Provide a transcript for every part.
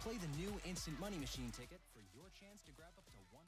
Play the new Instant Money Machine ticket for your chance to grab up to $100,000.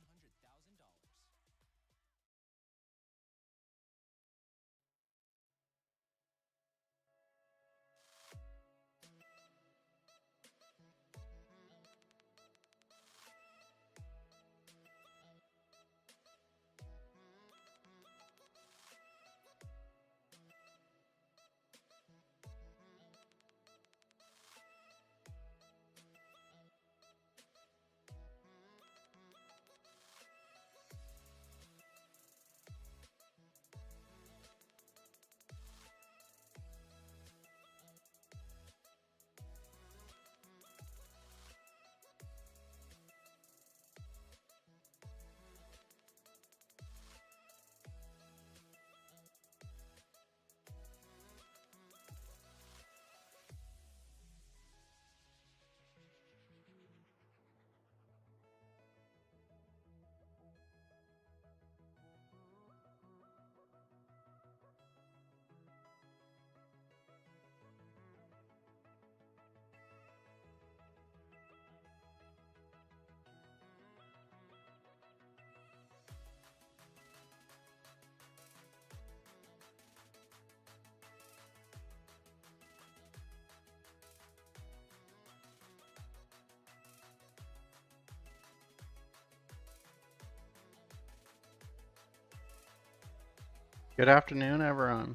Good afternoon, everyone.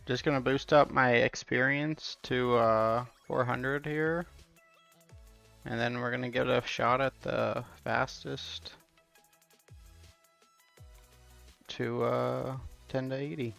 Just gonna boost up my experience to 400 here, and then we're gonna give it a shot at the fastest to 10 to 80.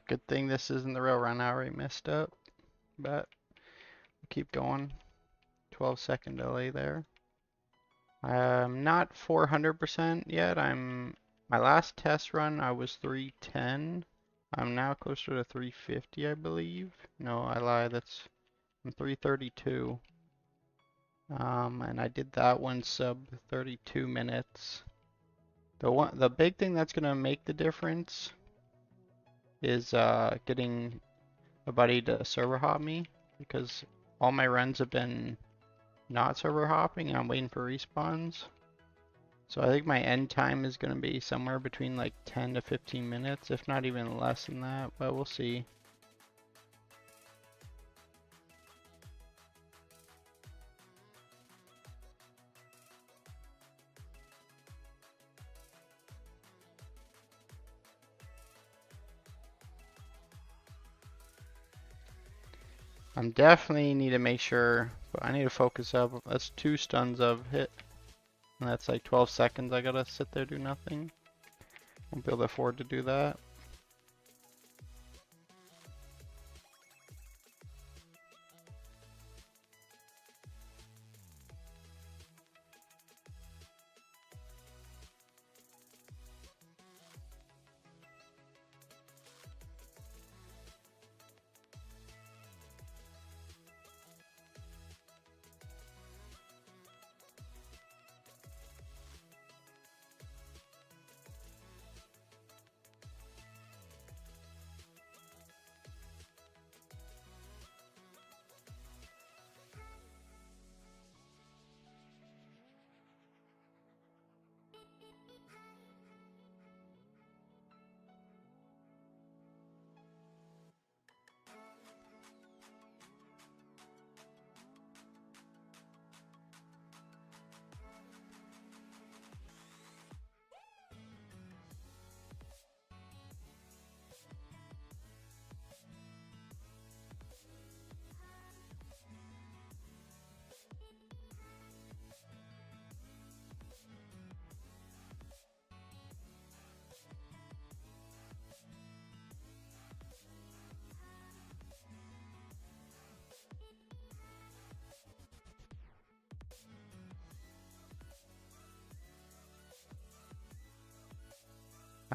Good thing this isn't the real run. I already messed up, but keep going. 12-second delay there. I'm not 400% yet. My last test run I was 310. I'm now closer to 350, I believe. No, I lied. I'm 332. And I did that one sub 32 minutes. The big thing that's gonna make the difference is getting a buddy to server hop me, because all my runs have been not server hopping and I'm waiting for respawns. So I think my end time is gonna be somewhere between like 10 to 15 minutes, if not even less than that, but we'll see. I'm definitely need to make sure, I need to focus up. That's 2 stuns of hit, and that's like 12 seconds. I gotta sit there, do nothing. Won't be able to afford to do that.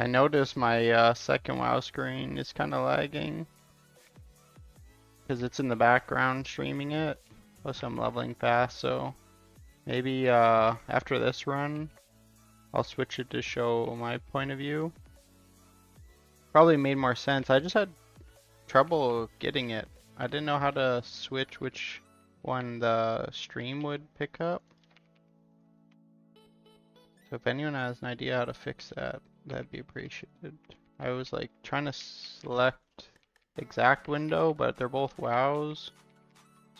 I noticed my second WoW screen is kind of lagging because it's in the background streaming it. Plus I'm leveling fast, so maybe after this run I'll switch it to show my point of view. Probably made more sense. I just had trouble getting it. I didn't know how to switch which one the stream would pick up. So if anyone has an idea how to fix that, that'd be appreciated. I was like trying to select exact window, but they're both WoWs,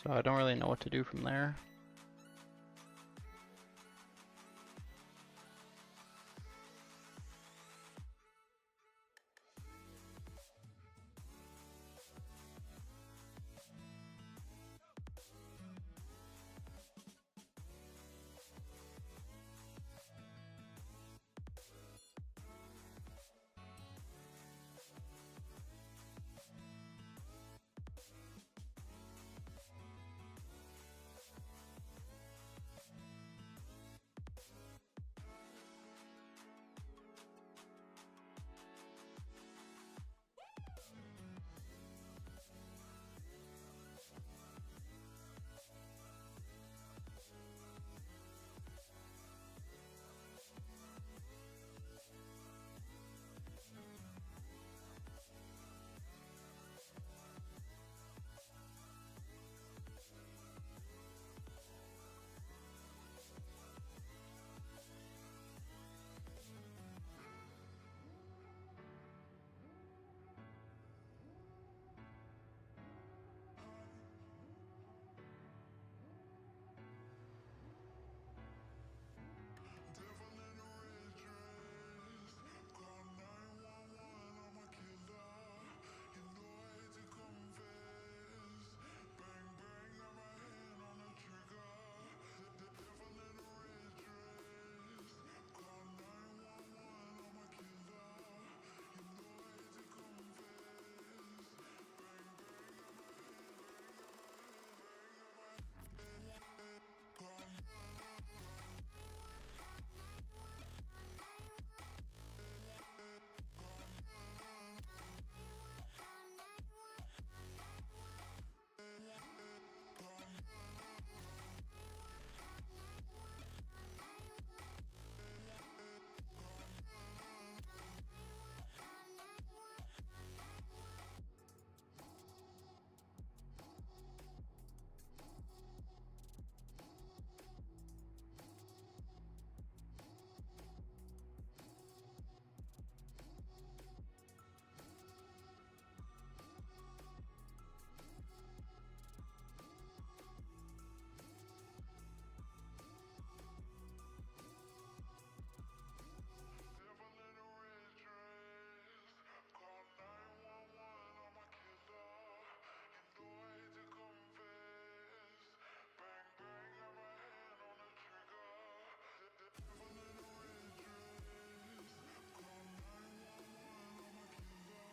so I don't really know what to do from there.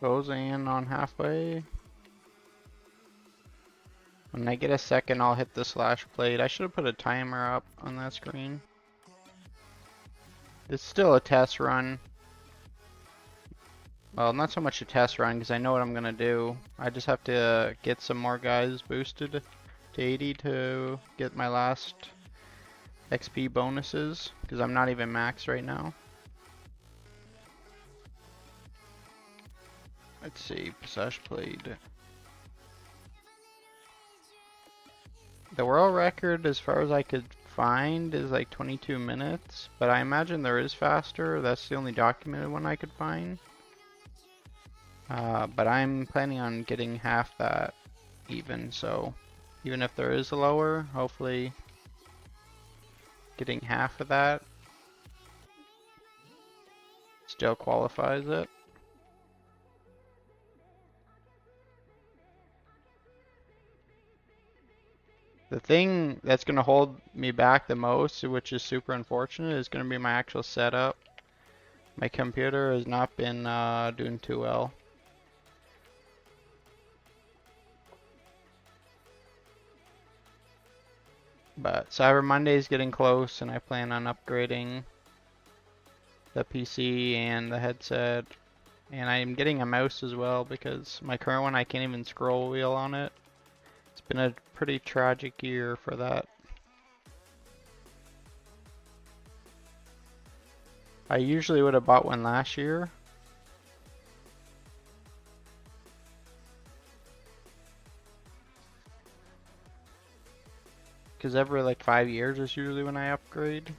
Goes in on halfway. When I get a second, I'll hit the slash blade. I should have put a timer up on that screen. It's still a test run. Well, not so much a test run because I know what I'm gonna do. I just have to get some more guys boosted to 80 to get my last XP bonuses because I'm not even max right now. Let's see, slash blade. The world record, as far as I could find, is like 22 minutes, but I imagine there is faster. That's the only documented one I could find. But I'm planning on getting half that even, so even if there is a lower, hopefully getting half of that still qualifies it. The thing that's going to hold me back the most, which is super unfortunate, is going to be my actual setup. My computer has not been doing too well. But Cyber Monday is getting close, and I plan on upgrading the PC and the headset. And I'm getting a mouse as well because my current one I can't even scroll wheel on it. It's been a pretty tragic year for that. I usually would have bought one last year. Because every like 5 years is usually when I upgrade.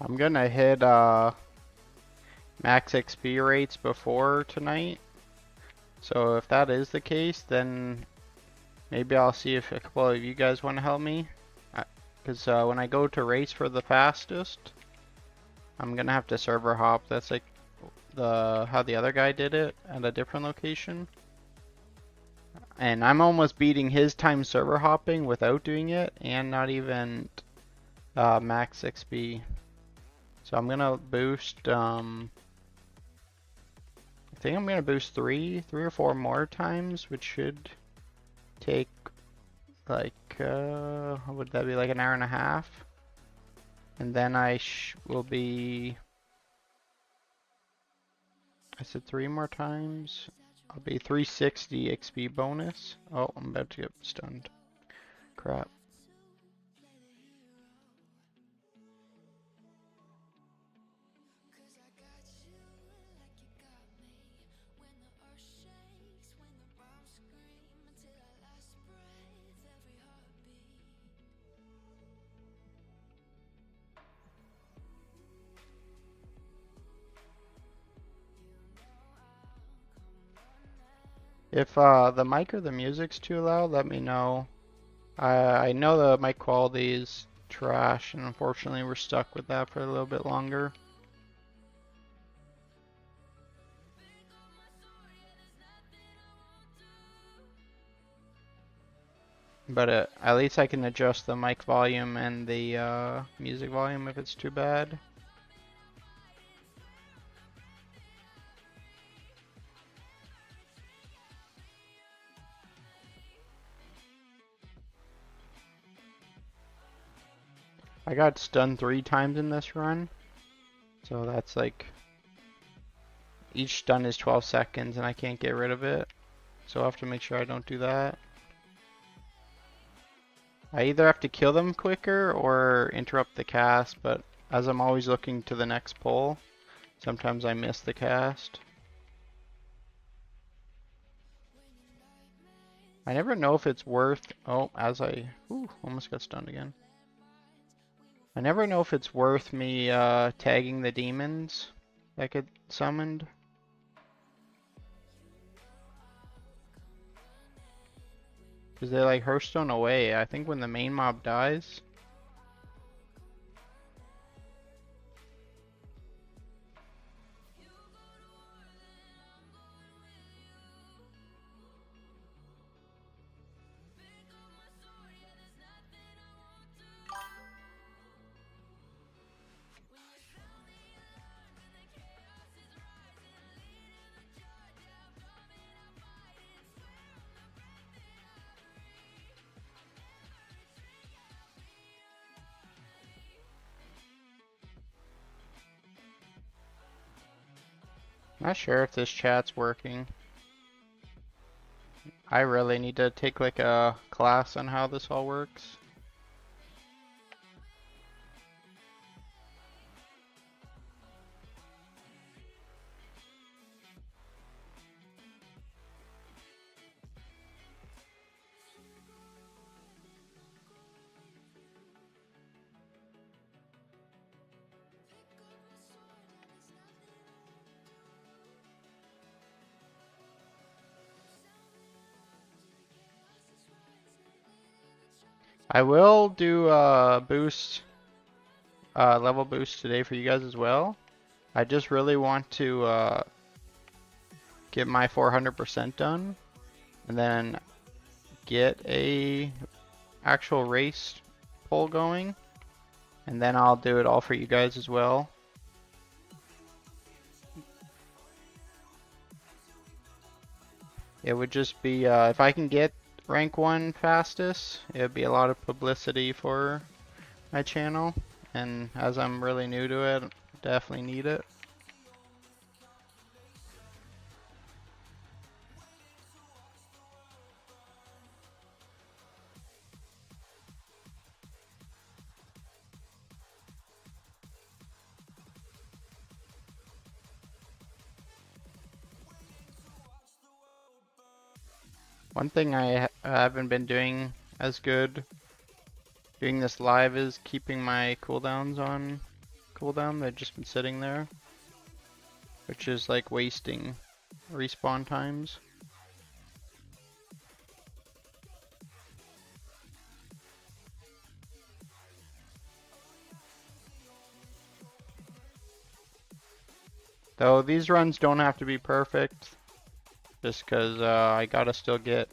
I'm gonna hit max XP rates before tonight. So if that is the case, then maybe I'll see if a couple of you guys want to help me. Because when I go to race for the fastest, I'm gonna have to server hop. That's like how the other guy did it at a different location. And I'm almost beating his time server hopping without doing it and not even max XP. So I'm gonna boost I think I'm gonna boost three or four more times, which should take like what would that be, like an hour and a half? And then I will be, I said 3 more times. I'll be 360 XP bonus. Oh, I'm about to get stunned. Crap. If the mic or the music's too loud, let me know. I know the mic quality is trash, and unfortunately we're stuck with that for a little bit longer. But at least I can adjust the mic volume and the music volume if it's too bad. I got stunned 3 times in this run. So that's like, each stun is 12 seconds and I can't get rid of it. So I have to make sure I don't do that. I either have to kill them quicker or interrupt the cast, but as I'm always looking to the next pull, sometimes I miss the cast. I never know if it's worth, almost got stunned again. I never know if it's worth me tagging the demons that get summoned. Because they like Hearthstone away. I think when the main mob dies. Not sure if this chat's working. I really need to take like a class on how this all works. I will do a boost, level boost today for you guys as well. I just really want to get my 400% done, and then get a actual race poll going, and then I'll do it all for you guys as well. It would just be if I can get rank 1 fastest, it would be a lot of publicity for my channel, and as I'm really new to it, definitely need it. One thing I haven't been doing as good doing this live is keeping my cooldowns on cooldown. They've just been sitting there, which is like wasting respawn times. Though these runs don't have to be perfect, just because I gotta still get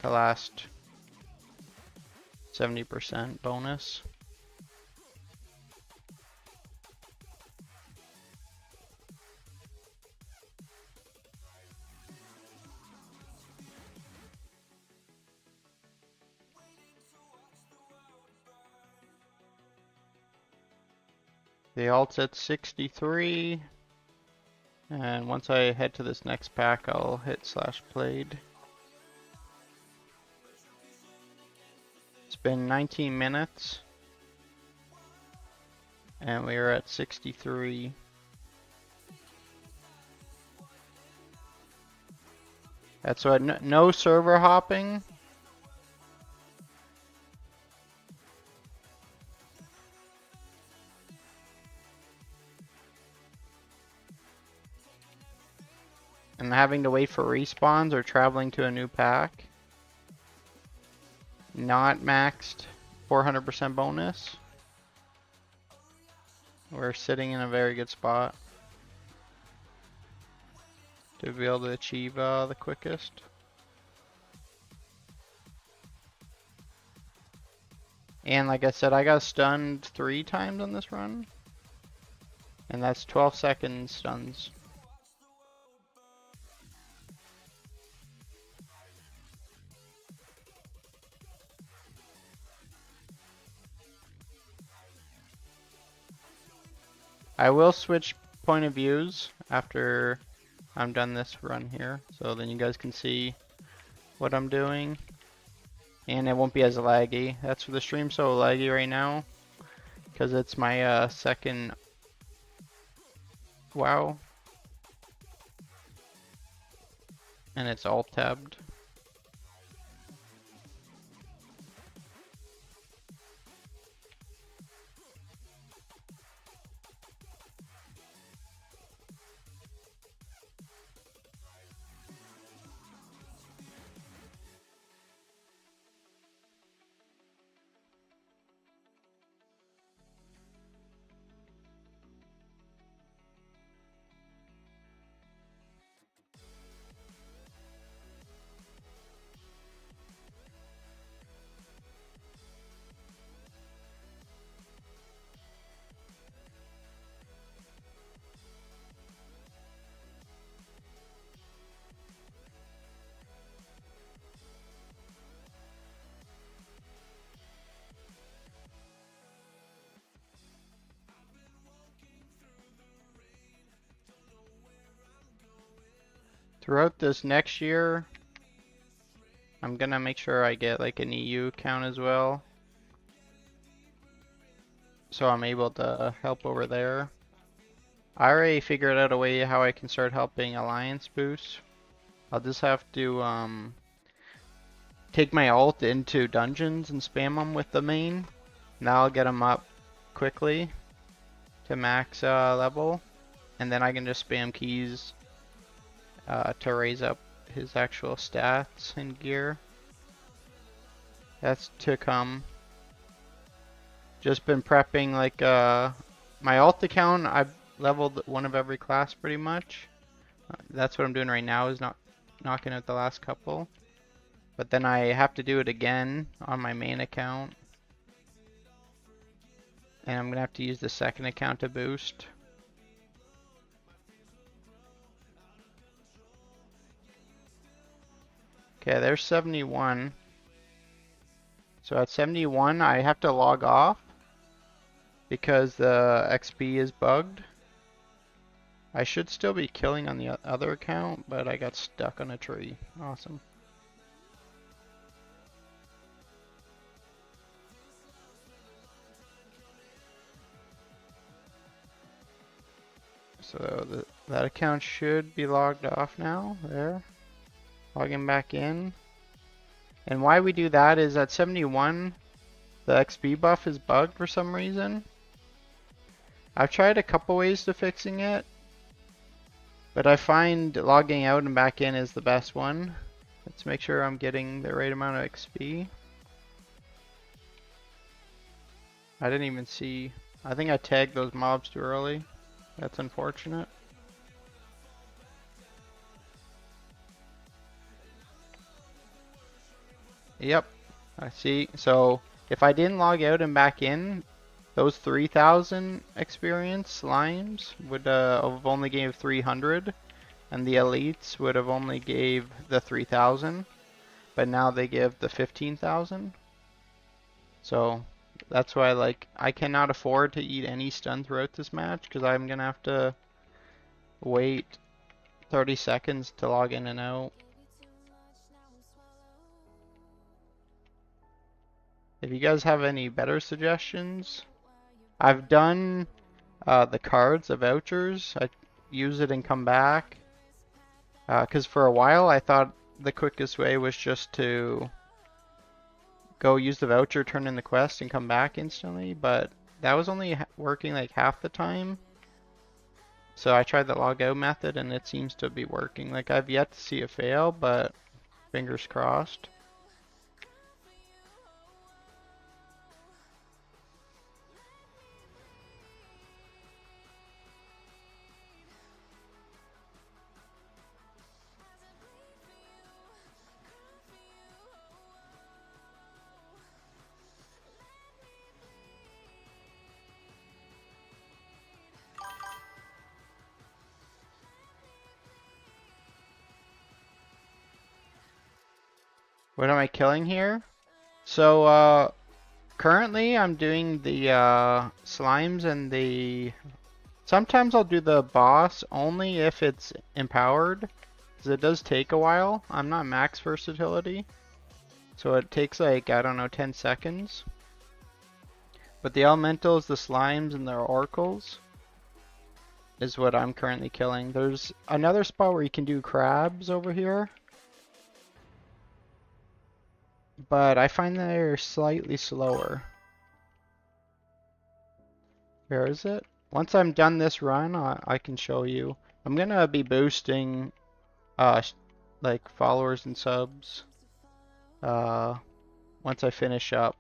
the last 70% bonus. The alt's at 63, and once I head to this next pack, I'll hit /played. It's been 19 minutes, and we are at 63. That's what, no server hopping. And having to wait for respawns or traveling to a new pack. Not maxed 400% bonus. We're sitting in a very good spot to be able to achieve the quickest. And like I said, I got stunned 3 times on this run. And that's 12-second stuns. I will switch point of views after I'm done this run here, so then you guys can see what I'm doing. And it won't be as laggy. That's the stream's so laggy right now, because it's my second WoW. And it's alt tabbed. Throughout this next year, I'm gonna make sure I get like an EU account as well, so I'm able to help over there. I already figured out a way how I can start helping alliance boosts. I'll just have to take my ult into dungeons and spam them with the main. Now I'll get them up quickly to max level, and then I can just spam keys to raise up his actual stats and gear. That's to come. Just been prepping like my alt account. I've leveled one of every class pretty much. That's what I'm doing right now, is not knocking out the last couple. But then I have to do it again on my main account. And I'm gonna have to use the second account to boost. Okay, there's 71. So at 71, I have to log off because the XP is bugged. I should still be killing on the other account, but I got stuck on a tree. Awesome. So that account should be logged off now. There. Logging back in. And why we do that is at 71, the XP buff is bugged for some reason. I've tried a couple ways to fixing it, but I find logging out and back in is the best one. Let's make sure I'm getting the right amount of XP. I didn't even see. I think I tagged those mobs too early. That's unfortunate. Yep, I see. So if I didn't log out and back in, those 3,000 experience limes would have only gave 300, and the elites would have only gave the 3,000, but now they give the 15,000. So that's why, like, I cannot afford to eat any stun throughout this match because I'm gonna have to wait 30 seconds to log in and out. If you guys have any better suggestions, I've done the cards, the vouchers. I use it and come back. Because for a while I thought the quickest way was just to go use the voucher, turn in the quest, and come back instantly. But that was only working like half the time. So I tried the log out method and it seems to be working. Like, I've yet to see a fail, but fingers crossed. What am I killing here? So, currently I'm doing the slimes and the... Sometimes I'll do the boss only if it's empowered, because it does take a while. I'm not max versatility, so it takes like, I don't know, 10 seconds. But the elementals, the slimes, and the oracles is what I'm currently killing. There's another spot where you can do crabs over here, but I find they're slightly slower. Where is it? Once I'm done this run, I can show you. I'm gonna be boosting like followers and subs once I finish up.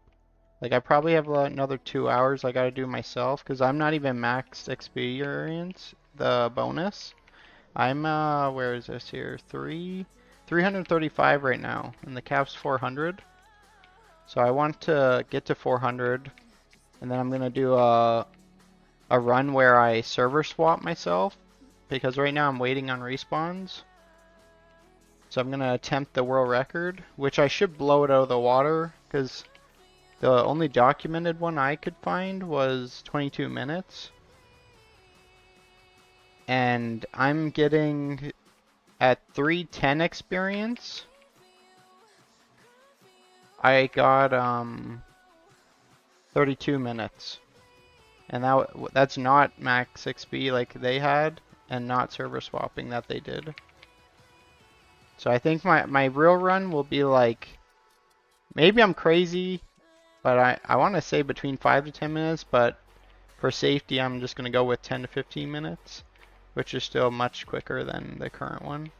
Like, I probably have another 2 hours I gotta do myself because I'm not even max experience, the bonus. I'm where is this here? 335 right now, and the cap's 400. So I want to get to 400, and then I'm gonna do a run where I server swap myself, because right now I'm waiting on respawns. So I'm gonna attempt the world record, which I should blow it out of the water, because the only documented one I could find was 22 minutes. And I'm getting at 310 experience, I got 32 minutes. And that's not max XP like they had, and not server swapping that they did. So I think my real run will be like, maybe I'm crazy, but I want to say between 5 to 10 minutes, but for safety I'm just going to go with 10 to 15 minutes, which is still much quicker than the current one.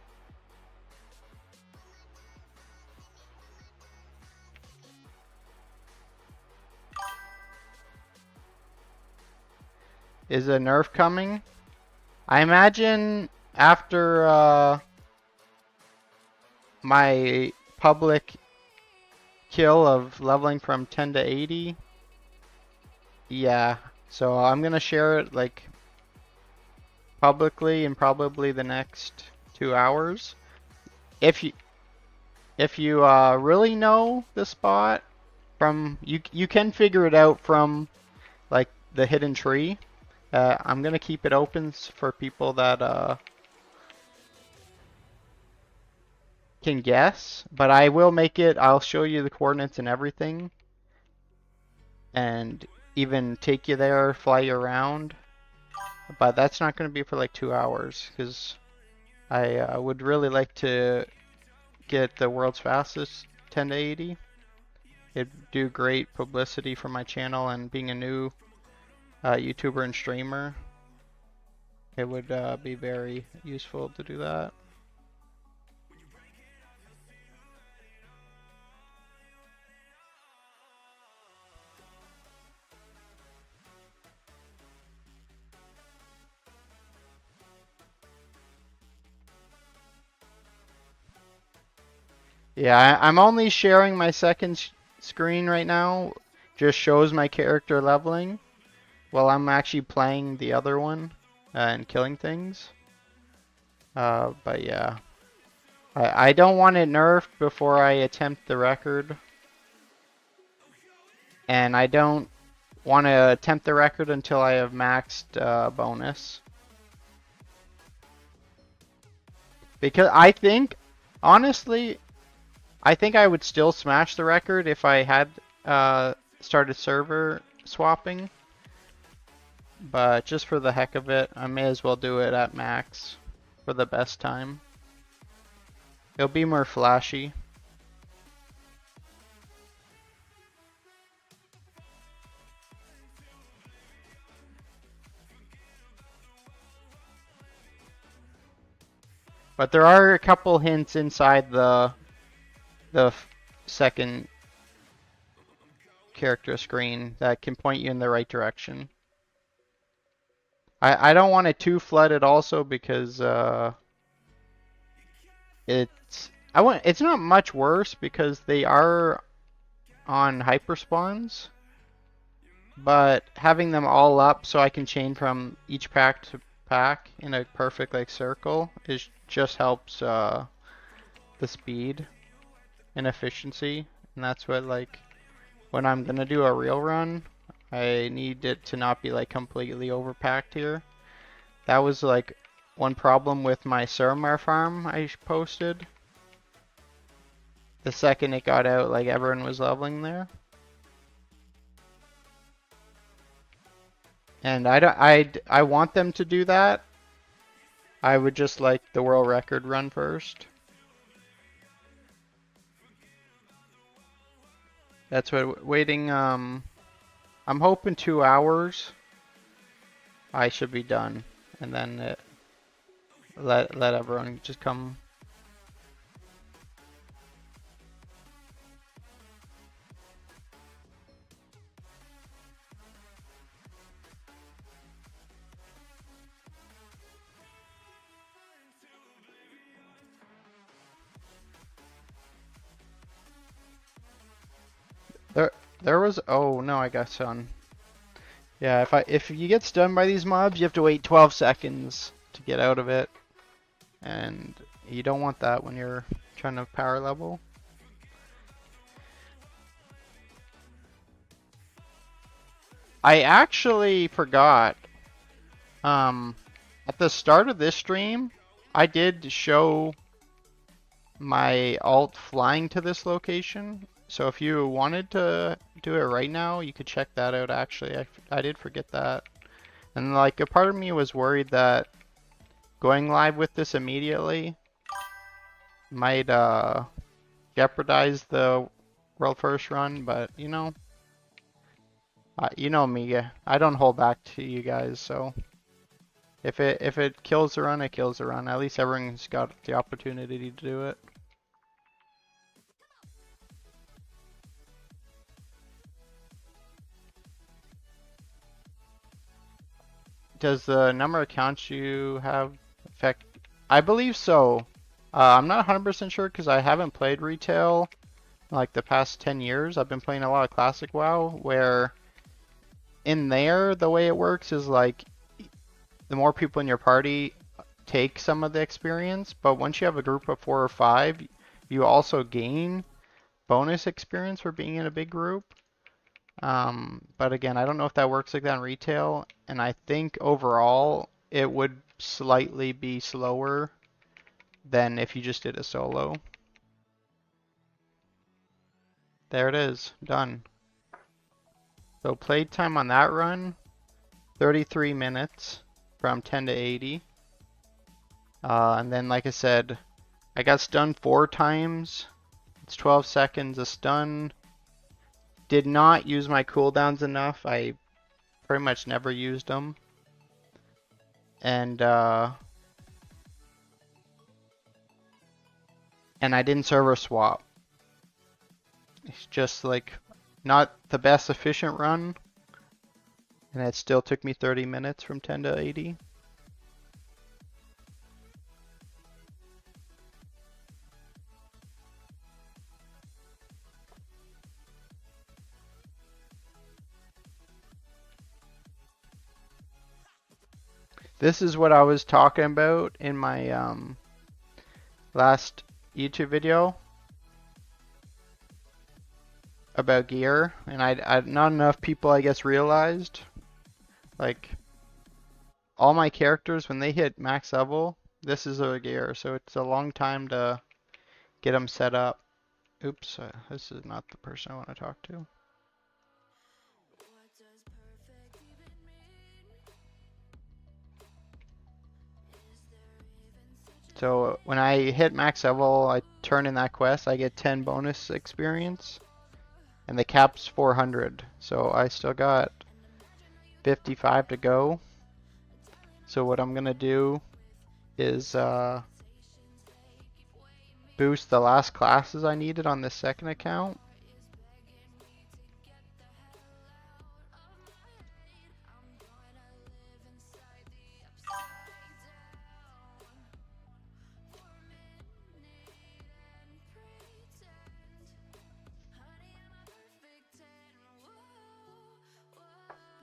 Is a nerf coming? I imagine after my public kill of leveling from 10 to 80. Yeah, so I'm gonna share it like publicly in probably the next 2 hours. If you really know the spot from you can figure it out from like the hidden tree. I'm gonna keep it open for people that can guess, but I will make it. I'll show you the coordinates and everything, and even take you there, fly you around. But that's not going to be for like 2 hours, because I would really like to get the world's fastest 10 to 80. It'd do great publicity for my channel, and being a new YouTuber and streamer, it would be very useful to do that. Yeah, I'm only sharing my second screen right now. Just shows my character leveling while I'm actually playing the other one and killing things. But yeah, I don't want it nerfed before I attempt the record. And I don't want to attempt the record until I have maxed bonus. Because I think, honestly, I think I would still smash the record if I had started server swapping. But just for the heck of it, I may as well do it at max for the best time. It'll be more flashy. But there are a couple hints inside the second character screen that can point you in the right direction. I don't want it too flooded also, because it's not much worse because they are on hyperspawns, but having them all up so I can chain from each pack to pack in a perfect like circle just helps the speed and efficiency, and that's what, like, when I'm gonna do a real run, I need it to not be like completely overpacked here. That was like one problem with my Suramar farm I posted. The second it got out, like, everyone was leveling there. And I want them to do that. I would just like the world record run first. That's what waiting. I'm hoping 2 hours. I should be done, and then let everyone just come. There was, oh no, I got stun. Yeah, if you get stunned by these mobs, you have to wait 12 seconds to get out of it, and you don't want that when you're trying to power level. I actually forgot. At the start of this stream, I did show my alt flying to this location. So if you wanted to do it right now, you could check that out actually. I did forget that. And like a part of me was worried that going live with this immediately might jeopardize the world first run, but you know me, I don't hold back to you guys, so if it kills the run, it kills the run. At least everyone's got the opportunity to do it. Does the number of accounts you have affect? I believe so. I'm not 100% sure because I haven't played retail like the past 10 years. I've been playing a lot of classic WoW where in there the way it works is like the more people in your party take some of the experience, but once you have a group of 4 or 5, you also gain bonus experience for being in a big group. But again, I don't know if that works like that in retail, and I think overall it would slightly be slower than if you just did a solo. There it is, done. So playtime on that run, 33 minutes from 10 to 80. And then like I said, I got stunned 4 times. It's 12 seconds a stun. Did not use my cooldowns enough. I pretty much never used them. And I didn't server swap. It's just like not the best efficient run. And it still took me 30 minutes from 10 to 80. This is what I was talking about in my last YouTube video about gear, and I not enough people I guess realized like all my characters when they hit max level, this is their gear, so it's a long time to get them set up. Oops, this is not the person I want to talk to. So when I hit max level, I turn in that quest, I get 10 bonus experience, and the cap's 400. So I still got 55 to go. So what I'm gonna do is boost the last classes I needed on this second account.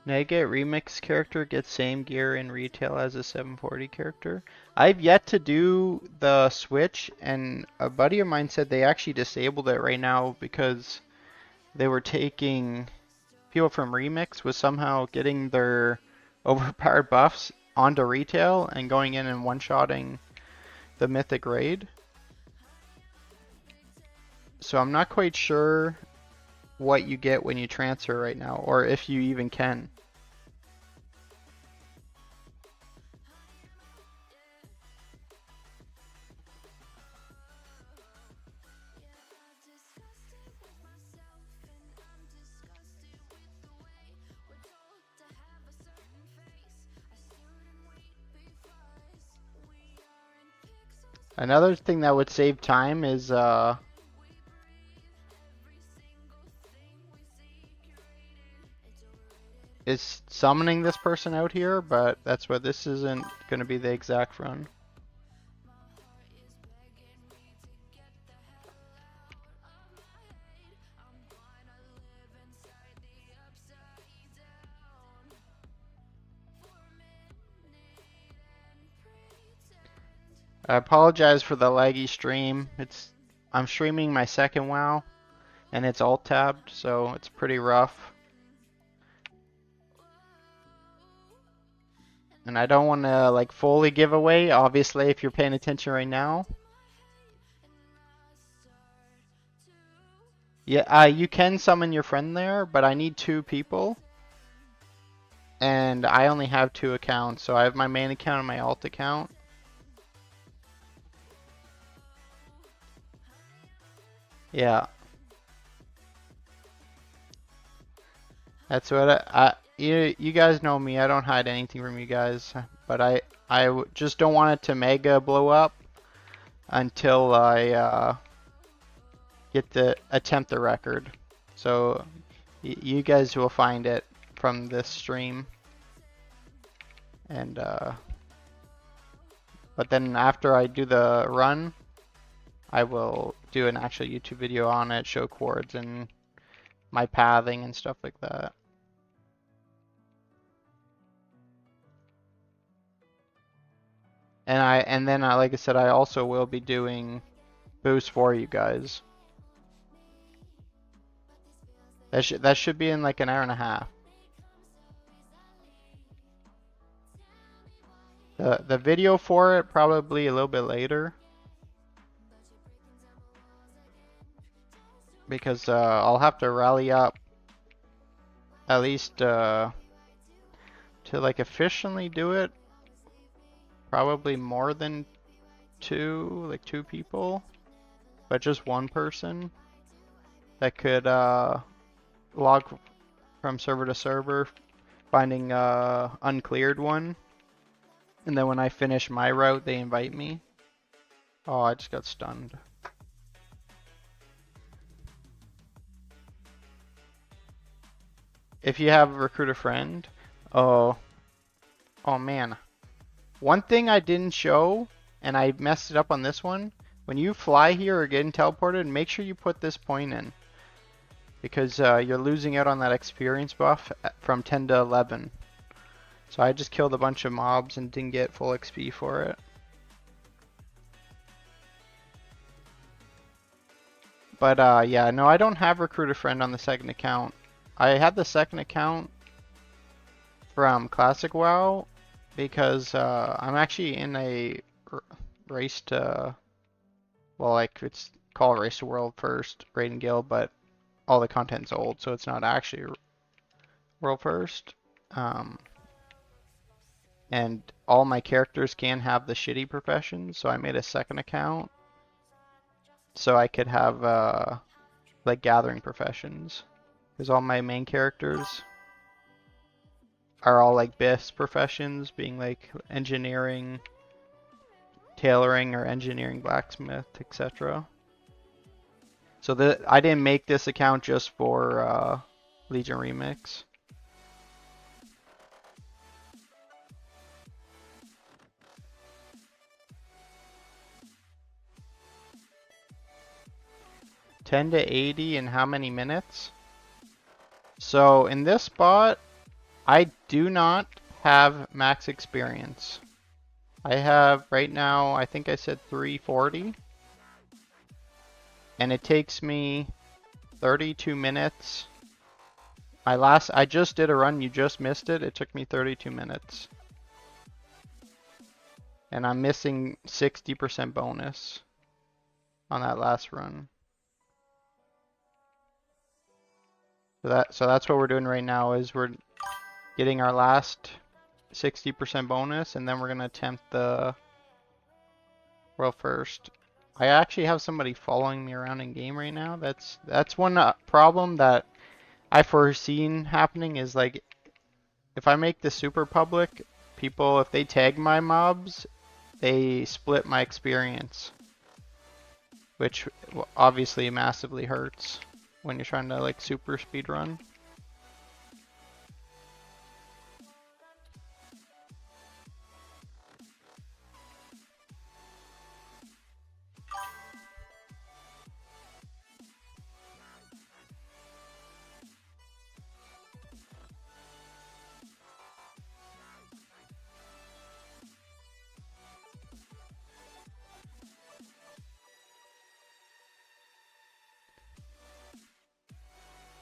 Nega Remix character gets same gear in retail as a 740 character. I've yet to do the switch, and a buddy of mine said they actually disabled it right now because they were taking people from Remix was somehow getting their overpowered buffs onto retail and going in and one-shotting the mythic raid. So I'm not quite sure what you get when you transfer right now, or if you even can. Another thing that would save time is summoning this person out here, but that's what this isn't going to be the exact run. I apologize for the laggy stream. I'm streaming my second WoW, and it's alt tabbed, so it's pretty rough. And I don't want to like fully give away, obviously, if you're paying attention right now. Yeah, you can summon your friend there, but I need 2 people. And I only have 2 accounts, so I have my main account and my alt account. Yeah. That's what you guys know me. I don't hide anything from you guys, but I just don't want it to mega blow up until I get to attempt the record. So you guys will find it from this stream, and but then after I do the run, I will do an actual YouTube video on it, show chords and my pathing and stuff like that. And then like I said, I also will be doing boosts for you guys. That should be in like an hour and a half. The video for it probably a little bit later, because I'll have to rally up at least to like efficiently do it. Probably more than 2 people, but just 1 person that could log from server to server, finding uncleared one, and then when I finish my route, they invite me. Oh, I just got stunned. If you have recruit a friend, oh man. One thing I didn't show, and I messed it up on this one, when you fly here or getting teleported, make sure you put this point in, because you're losing out on that experience buff from 10 to 11. So I just killed a bunch of mobs and didn't get full XP for it. But yeah, no, I don't have recruit a friend on the second account. I had the second account from Classic WoW because I'm actually in a race to, well, like it's called Race to World First Raiding Guild, but all the content's old, so it's not actually World First. And all my characters can have the shitty professions, so I made a second account so I could have like gathering professions, because all my main characters are all like best professions, being like engineering, tailoring, or engineering, blacksmith, etc. So I didn't make this account just for Legion Remix. $10 to $80 in how many minutes? So in this spot, I do not have max experience. I have right now, I think I said 340. And it takes me 32 minutes. I just did a run, you just missed it. It took me 32 minutes. And I'm missing 60% bonus on that last run. So that's what we're doing right now, is we're getting our last 60% bonus, and then we're gonna attempt the world first. I actually have somebody following me around in game right now. That's one problem that I foreseen happening, is like if I make this super public, people, if they tag my mobs, they split my experience, which obviously massively hurts when you're trying to like super speed run.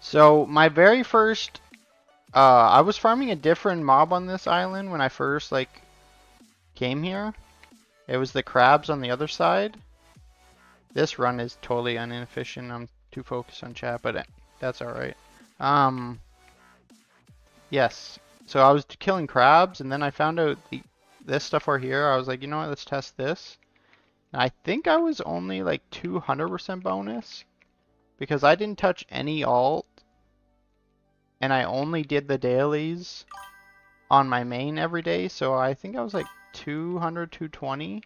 So my very first I was farming a different mob on this island when I first like came here. It was the crabs on the other side. This run is totally inefficient. I'm too focused on chat, but that's alright. Um, yes. So I was killing crabs, and then I found out this stuff over here. I was like, you know what, let's test this. And I think I was only like 200% bonus, because I didn't touch any alt, and I only did the dailies on my main every day, so I think I was like 200, 220.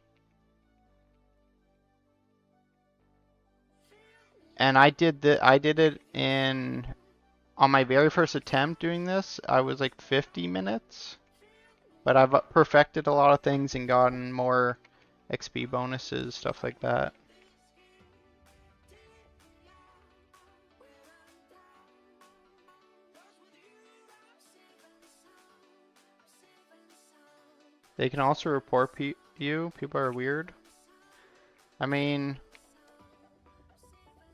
And I did it in on my very first attempt doing this, I was like 50 minutes. But I've perfected a lot of things and gotten more XP bonuses, stuff like that. They can also report you. People are weird. I mean,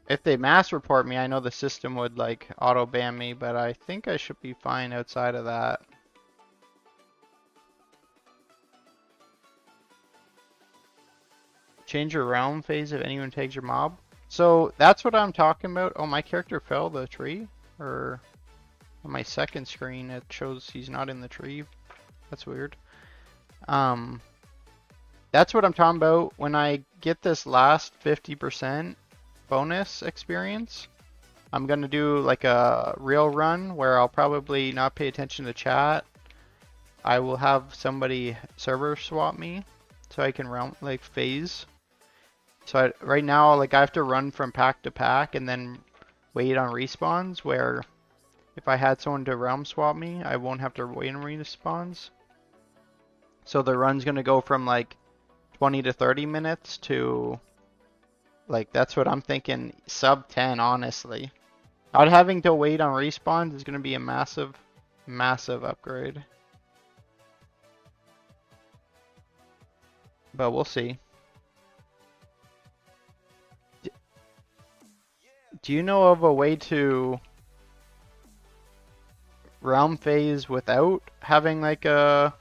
if they mass report me, I know the system would like auto ban me, but I think I should be fine outside of that. Change your realm phase if anyone tags your mob. So that's what I'm talking about. Oh, my character fell the tree? Or on my second screen it shows he's not in the tree. That's weird. That's what I'm talking about. When I get this last 50% bonus experience, I'm gonna do like a real run where I'll probably not pay attention to chat. I will have somebody server swap me so I can realm like phase. So right now, like I have to run from pack to pack and then wait on respawns, where if I had someone to realm swap me, I won't have to wait on respawns. So the run's gonna go from like 20 to 30 minutes to like, that's what I'm thinking, sub 10, honestly. Not having to wait on respawns is gonna be a massive, massive upgrade. But we'll see. Do you know of a way to realm phase without having like a,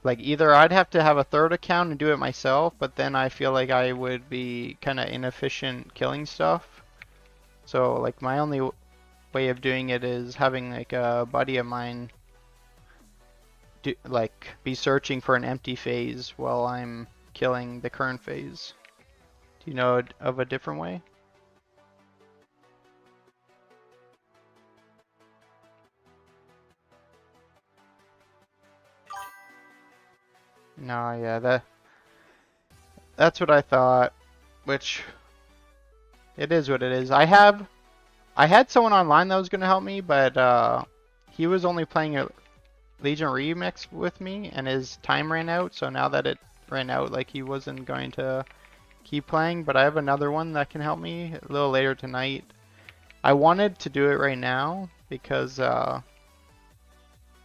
like either I'd have to have a third account and do it myself, but then I feel like I would be kind of inefficient killing stuff. So like my only way of doing it is having like a buddy of mine be searching for an empty phase while I'm killing the current phase. Do you know of a different way? No, yeah, that's what I thought, which it is what it is. I had someone online that was gonna help me, but he was only playing a Legion Remix with me, and his time ran out. So now that it ran out, like he wasn't going to keep playing. But I have another one that can help me a little later tonight. I wanted to do it right now because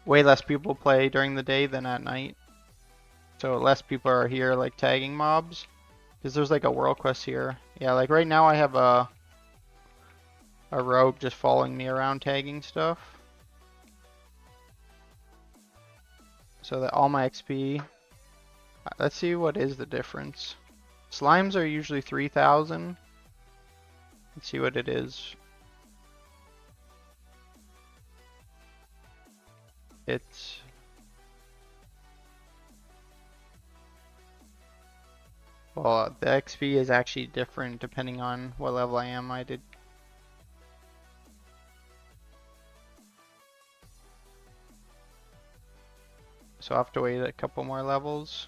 way less people play during the day than at night. So less people are here like tagging mobs. Because there's like a world quest here. Yeah, like right now I have a rogue just following me around tagging stuff. So that all my XP. Let's see what is the difference. Slimes are usually 3,000. Let's see what it is. It's well, the XP is actually different depending on what level I am. I did. So I have to wait a couple more levels.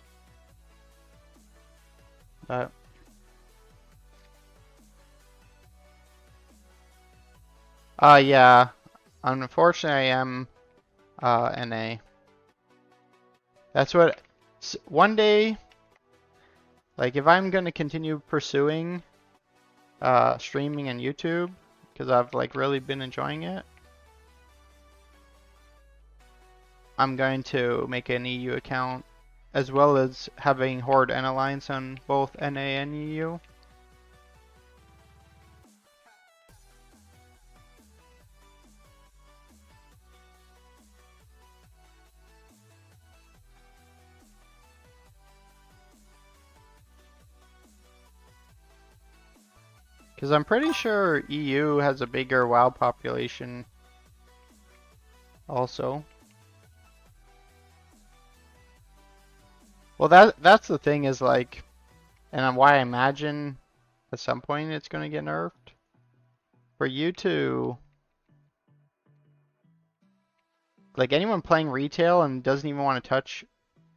But yeah. Unfortunately I am NA. That's what one day, like if I'm gonna continue pursuing streaming and YouTube, because I've like really been enjoying it, I'm going to make an EU account, as well as having Horde and Alliance on both NA and EU. Because I'm pretty sure EU has a bigger WoW population also. Well, that's the thing is like, and why I imagine at some point it's going to get nerfed. For you to, like anyone playing retail and doesn't even want to touch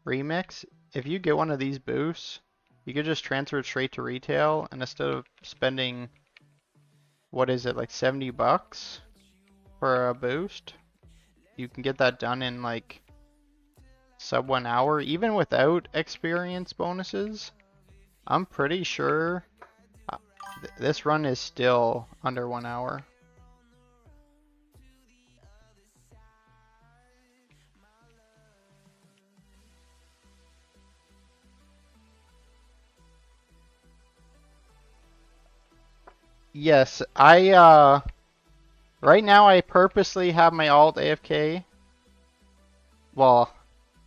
Remix, if you get one of these boosts, you could just transfer it straight to retail, and instead of spending, what is it, like 70 bucks for a boost, you can get that done in like sub 1 hour, even without experience bonuses. I'm pretty sure this run is still under 1 hour. Yes, right now I purposely have my alt AFK. Well,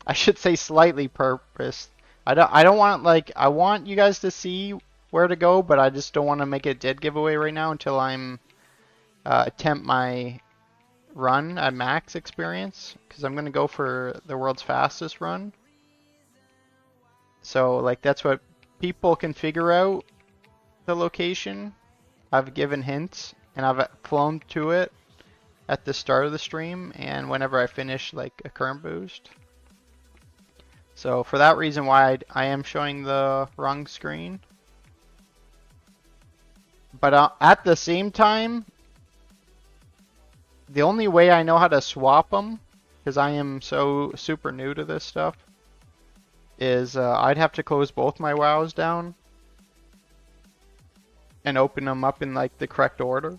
I should say slightly purpose. I don't want like I want you guys to see where to go, but I just don't want to make it a dead giveaway right now until I'm attempt my run at max experience, because I'm gonna go for the world's fastest run. So like that's what people can figure out the location. I've given hints and I've flown to it at the start of the stream and whenever I finish like a current boost. So for that reason why I am showing the wrong screen. But at the same time, the only way I know how to swap them, because I am so super new to this stuff, is I'd have to close both my WoWs down and open them up in like the correct order.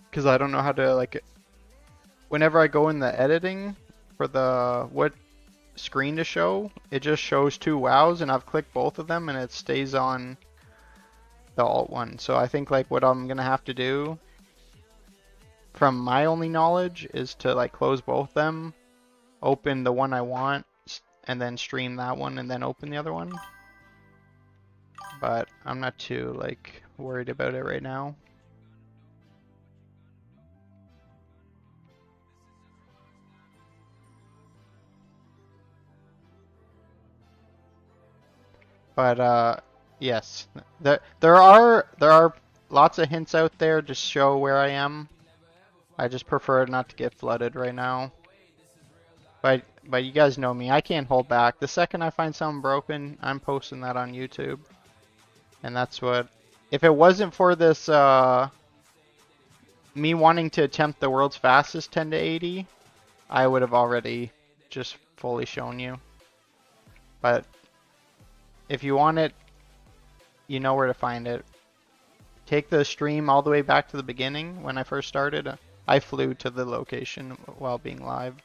Because I don't know how to like, whenever I go in the editing for the what screen to show, it just shows 2 WoWs and I've clicked both of them and it stays on the alt one. So I think like what I'm gonna have to do from my only knowledge is to like close both them, open the one I want, and then stream that one and then open the other one. But I'm not too like worried about it right now. But yes, there are lots of hints out there to show where I am. I just prefer not to get flooded right now. But you guys know me, I can't hold back. The second I find something broken, I'm posting that on YouTube. And that's what, if it wasn't for this me wanting to attempt the world's fastest 10 to 80, I would have already just fully shown you. But if you want it, you know where to find it. Take the stream all the way back to the beginning when I first started. I flew to the location while being live.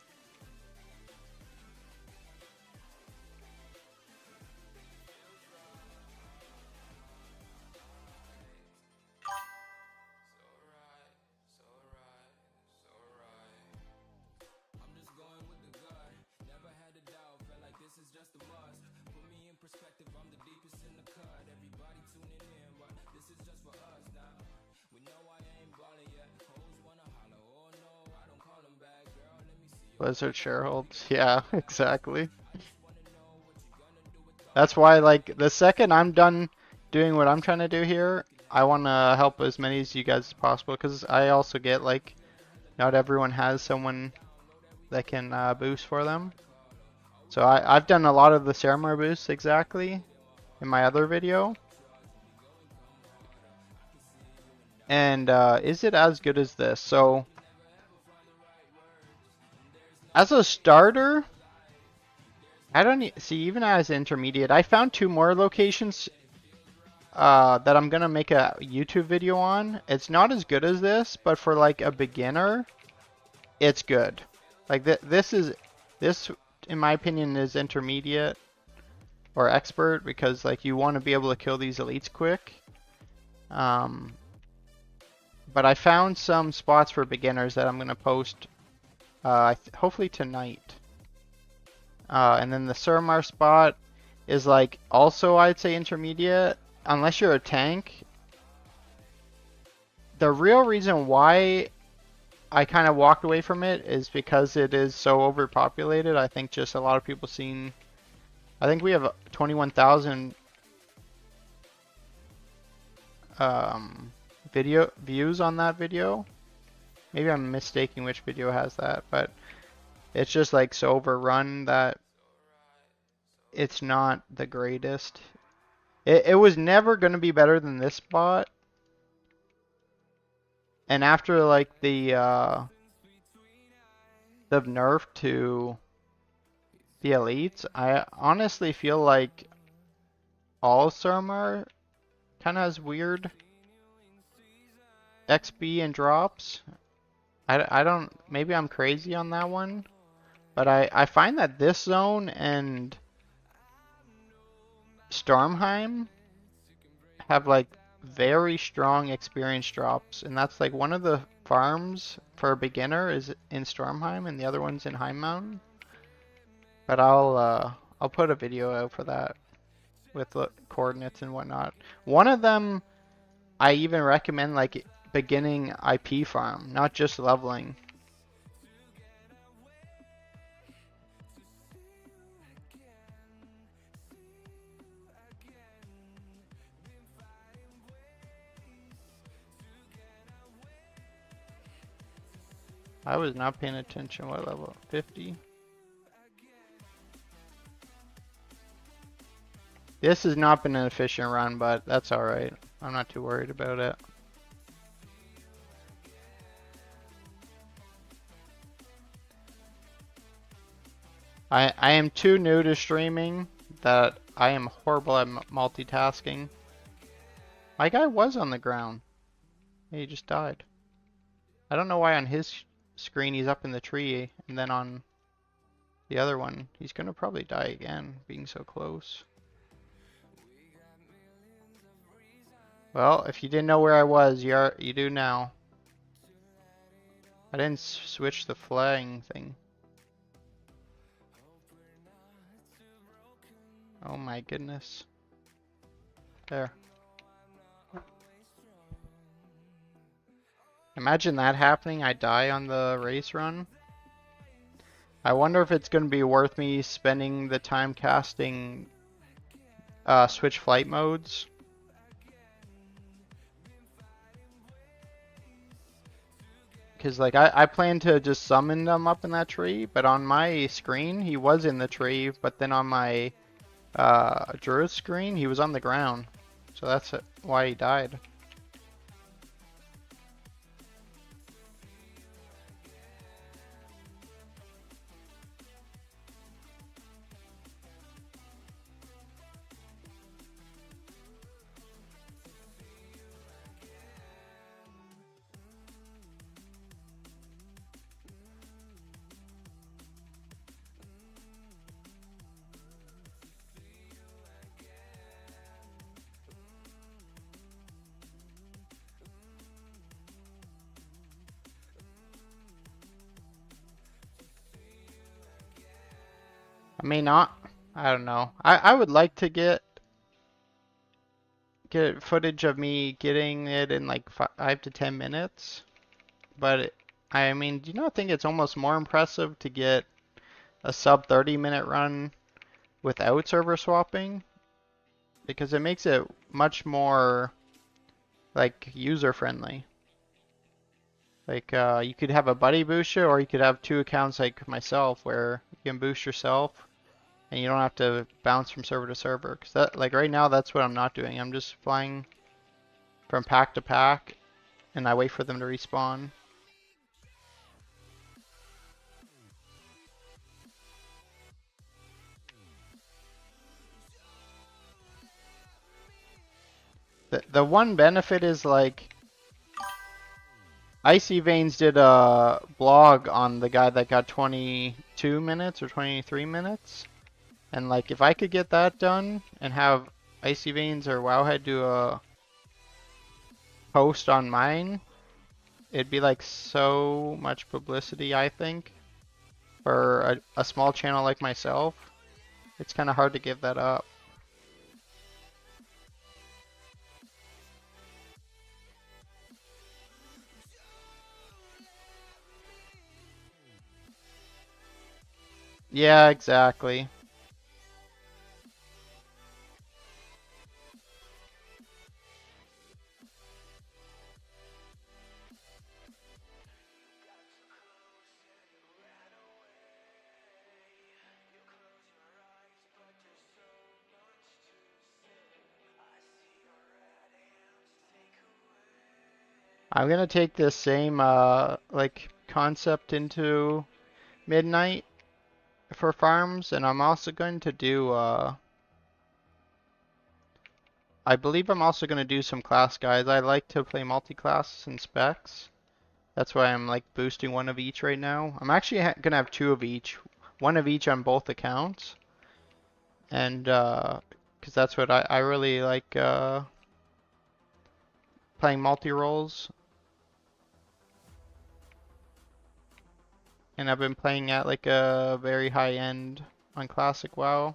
Blizzard shareholds. Yeah, exactly. That's why, like, the second I'm done doing what I'm trying to do here, I want to help as many as you guys as possible, because I also get, like, not everyone has someone that can boost for them. So I've done a lot of the ceremony boosts exactly in my other video. And is it as good as this? So, as a starter, I don't see, even as intermediate, I found 2 more locations that I'm gonna make a YouTube video on. It's not as good as this, but for like a beginner, it's good. Like this in my opinion is intermediate or expert, because like you want to be able to kill these elites quick. But I found some spots for beginners that I'm gonna post hopefully tonight. And then the Suramar spot is like also I'd say intermediate, unless you're a tank. the real reason why I kind of walked away from it is because it is so overpopulated. I think just a lot of people seen. I think we have 21,000 video views on that video. Maybe I'm mistaking which video has that, but it's just like so overrun that it's not the greatest. It was never going to be better than this spot. And after like the nerf to the elites, I honestly feel like all Surmar kind of has weird XP and drops. I don't, maybe I'm crazy on that one, but I find that this zone and Stormheim have like very strong experience drops, and that's like one of the farms for a beginner is in Stormheim and the other one's in High Mountain. But I'll put a video out for that with the coordinates and whatnot. One of them I even recommend like beginning IP farm, not just leveling. I was not paying attention. What level? 50? This has not been an efficient run, but that's alright. I'm not too worried about it. I am too new to streaming that I am horrible at multitasking. My guy was on the ground. He just died. I don't know why on his screen he's up in the tree, and then on the other one he's gonna probably die again, being so close. Well, if you didn't know where I was, you do now. I didn't switch the flying thing. Oh my goodness. There. Imagine that happening. I die on the race run. I wonder if it's going to be worth me spending the time casting switch flight modes. Because like I plan to just summon them up in that tree, but on my screen he was in the tree, but then on my Druid screen he was on the ground. So that's why he died. I may not. I don't know. I would like to get footage of me getting it in like 5 to 10 minutes. But I mean, do you not think it's almost more impressive to get a sub 30-minute run without server swapping? Because it makes it much more like user friendly. Like you could have a buddy booster, or you could have two accounts like myself where you can boost yourself and you don't have to bounce from server to server. Cause that, like right now, that's what I'm not doing. I'm just flying from pack to pack, and I wait for them to respawn. The one benefit is like Icy Veins did a blog on the guy that got 22 minutes or 23 minutes. And like if I could get that done and have Icy Veins or Wowhead do a post on mine, it'd be like so much publicity, I think, for a small channel like myself. It's kind of hard to give that up. Yeah, exactly. I'm gonna take this same like concept into midnight for farms, and I'm also going to do I believe I'm also gonna do some class guides. I like to play multi-class and specs. That's why I'm like boosting one of each right now. I'm actually gonna have two of each, one of each on both accounts, and because that's what I really like playing multi-roles, and I've been playing at like a very high end on classic WoW,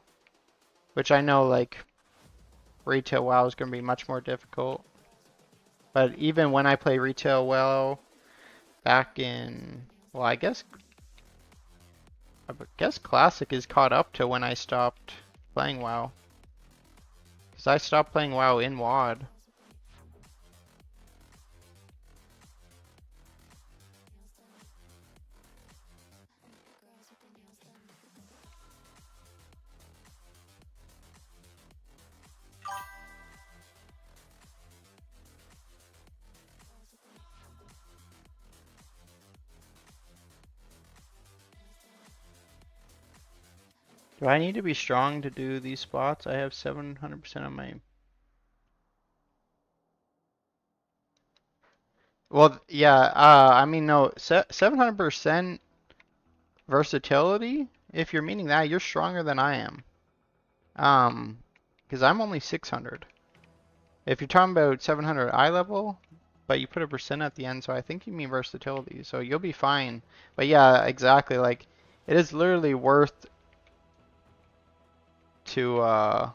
which I know like retail WoW is gonna be much more difficult. But even when I play retail WoW back in, well, I guess classic is caught up to when I stopped playing WoW. Because I stopped playing WoW in WoD. Do I need to be strong to do these spots? I have 700% on my... Well, yeah, I mean, no, 700% versatility? If you're meaning that, you're stronger than I am. Because I'm only 600. If you're talking about 700 eye level, but you put a percent at the end, so I think you mean versatility, so you'll be fine. But yeah, exactly, like, it is literally worth to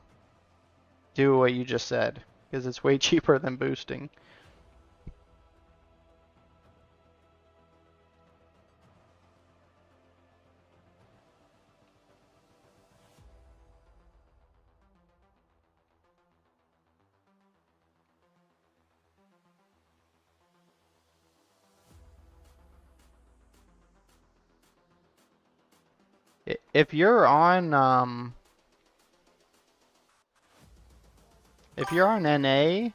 do what you just said, because it's way cheaper than boosting. If you're on if you're on NA,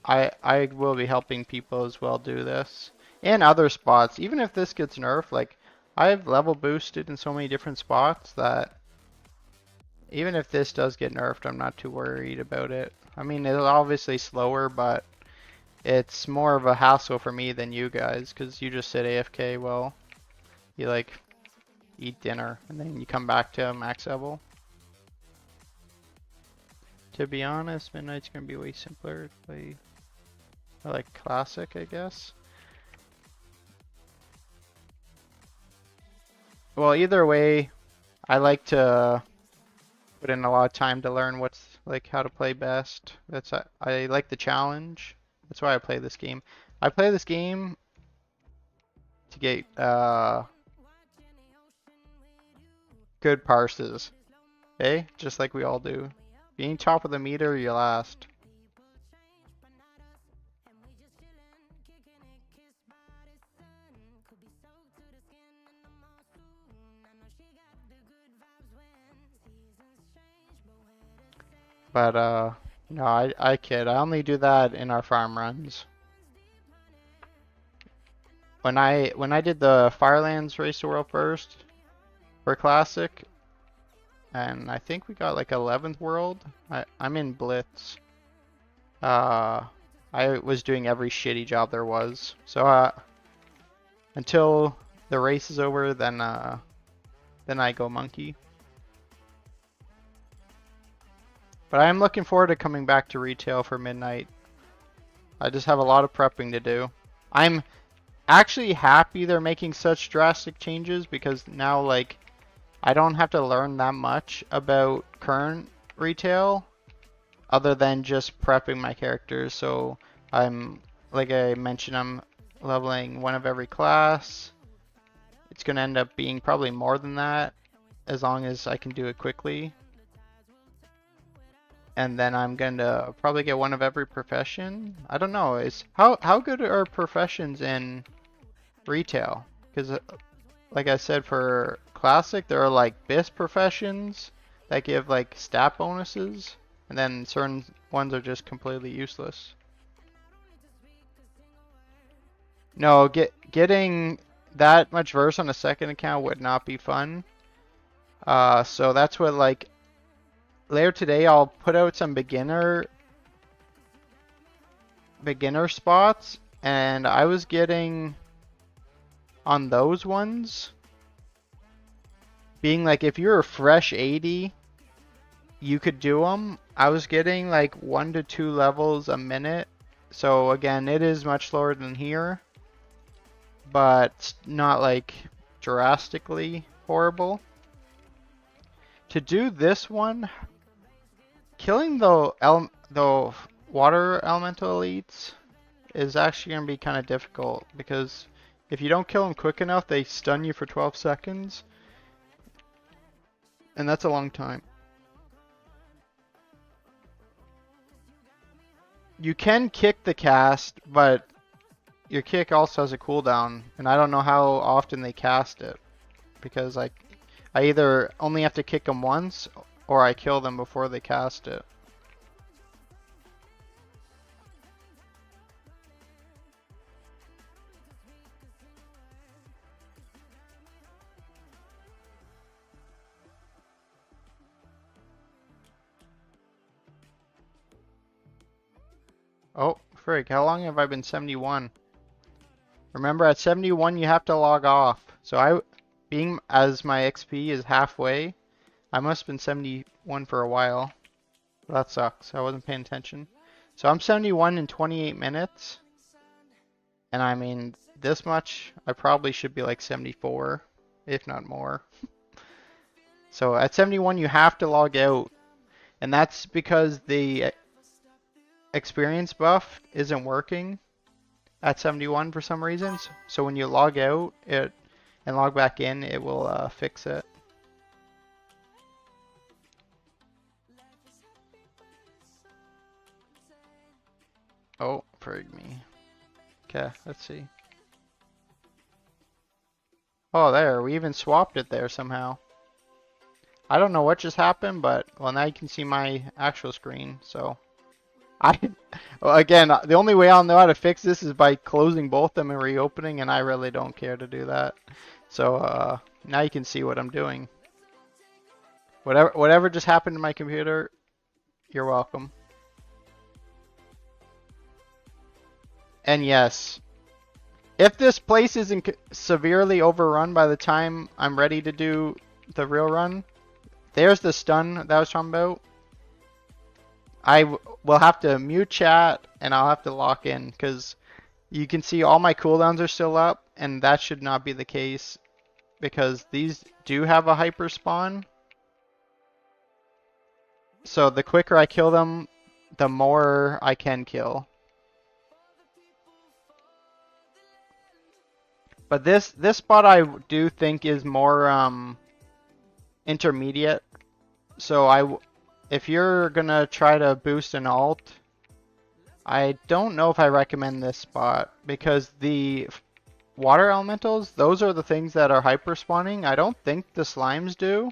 I will be helping people as well do this. And other spots. Even if this gets nerfed, like I've level boosted in so many different spots that even if this does get nerfed, I'm not too worried about it. I mean, it's obviously slower, but it's more of a hassle for me than you guys, because you just sit AFK while you like eat dinner, and then you come back to max level. To be honest, Midnight's gonna be way simpler to play. I like classic, I guess. Well, either way, I like to put in a lot of time to learn what's like how to play best. I like the challenge. That's why I play this game. I play this game to get good parses. Eh? Just like we all do. Being top of the meter, you last. But no, I kid. I only do that in our farm runs. When I did the Firelands Race to World First for Classic, and I think we got like 11th World. I'm in Blitz. I was doing every shitty job there was. So until the race is over, then I go monkey. But I am looking forward to coming back to retail for Midnight. I just have a lot of prepping to do. I'm actually happy they're making such drastic changes because now like I don't have to learn that much about current retail other than just prepping my characters. So I'm, like I mentioned, I'm leveling one of every class. It's gonna end up being probably more than that. as long as I can do it quickly. And then I'm gonna probably get one of every profession. I don't know. How good are professions in retail? Because like I said, for classic, there are like BIS professions that give like stat bonuses, and then certain ones are just completely useless. No, getting that much verse on a second account would not be fun. So that's what, like, later today I'll put out some beginner spots, and I was getting on those ones being like, if you're a fresh 80, you could do them. I was getting like 1 to 2 levels a minute. So again, it is much slower than here, but not like drastically horrible. To do this one, killing the water elemental elites is actually going to be kind of difficult, because if you don't kill them quick enough, they stun you for 12 seconds. And that's a long time. You can kick the cast, but your kick also has a cooldown, and I don't know how often they cast it, because like I either only have to kick them once or I kill them before they cast it. Oh, frig, how long have I been 71? Remember, at 71 you have to log off. So being as my XP is halfway, I must have been 71 for a while. That sucks. I wasn't paying attention. So I'm 71 in 28 minutes. And I mean, this much, I probably should be like 74, if not more. So at 71 you have to log out. And that's because the experience buff isn't working at 71 for some reasons. So when you log out and log back in, it will fix it. Oh, frig me. Okay, let's see. Oh, there, we even swapped it there somehow. I don't know what just happened, but well, now you can see my actual screen. So well, again, the only way I'll know how to fix this is by closing both of them and reopening, and I really don't care to do that. So now you can see what I'm doing. Whatever just happened to my computer, you're welcome. And yes, if this place isn't severely overrun by the time I'm ready to do the real run, there's the stun that I was talking about. I will have to mute chat and I'll have to lock in, because you can see all my cooldowns are still up, and that should not be the case because these do have a hyper spawn. So the quicker I kill them, the more I can kill. But this spot I do think is more intermediate. So if you're gonna try to boost an alt, I don't know if I recommend this spot, because the water elementals, those are the things that are hyper spawning. I don't think the slimes do.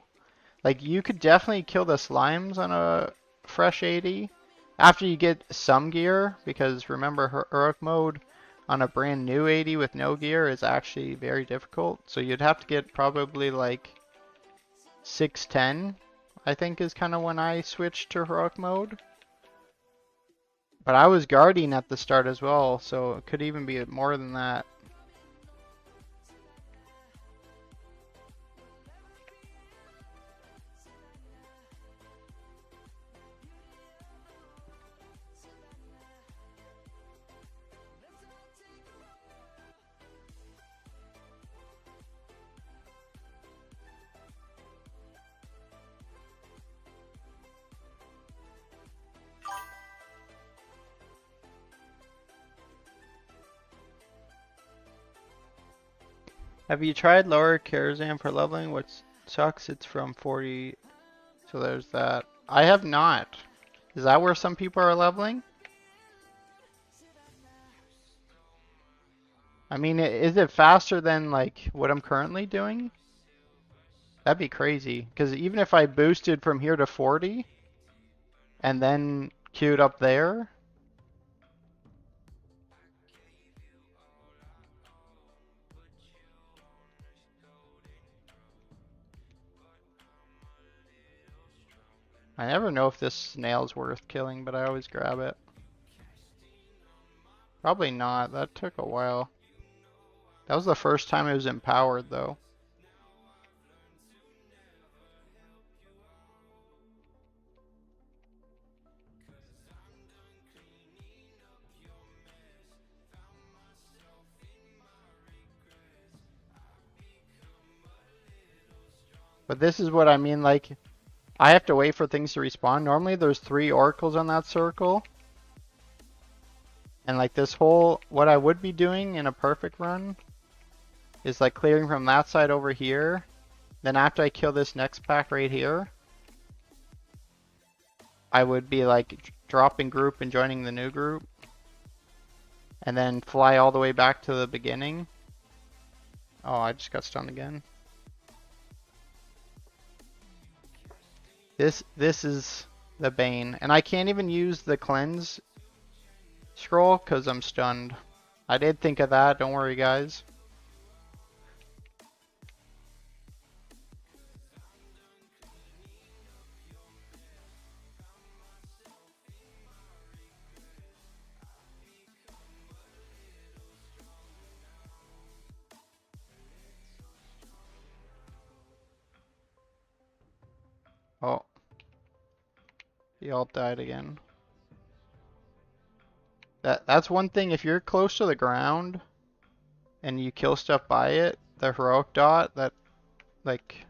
Like, you could definitely kill the slimes on a fresh 80 after you get some gear, because remember, heroic mode on a brand new 80 with no gear is actually very difficult. So you'd have to get probably like 610, I think, is kind of when I switched to heroic mode. But I was guarding at the start as well, so it could even be more than that. Have you tried lower Karazhan for leveling? Sucks it's from 40, so there's that. I have not. Is that where some people are leveling? I mean, is it faster than like what I'm currently doing? That'd be crazy. Because even if I boosted from here to 40 and then queued up there, I never know if this snail's worth killing, but I always grab it. Probably not. That took a while. That was the first time it was empowered, though. But this is what I mean, like, I have to wait for things to respawn. Normally there's 3 oracles on that circle. And like this whole, what I would be doing in a perfect run is like clearing from that side over here. Then after I kill this next pack right here, I would be like dropping group and joining the new group. And then fly all the way back to the beginning. Oh, I just got stunned again. This is the bane. And I can't even use the cleanse scroll because I'm stunned. I did think of that, don't worry guys. Oh. He all died again. That's one thing, if you're close to the ground and you kill stuff by it, the heroic dot that like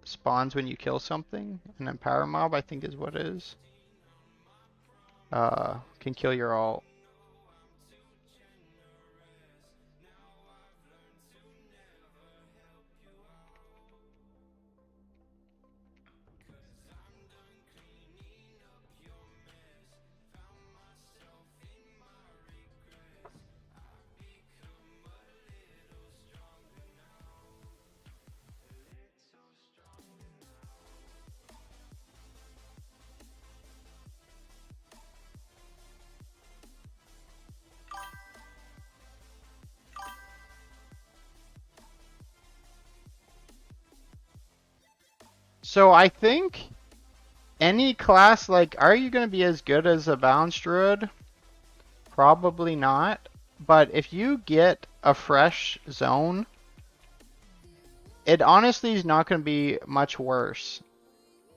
spawns when you kill something, and then power mob I think is what it is. Can kill your ult. So I think any class, like, are you going to be as good as a balanced druid? Probably not. But if you get a fresh zone, it honestly is not going to be much worse.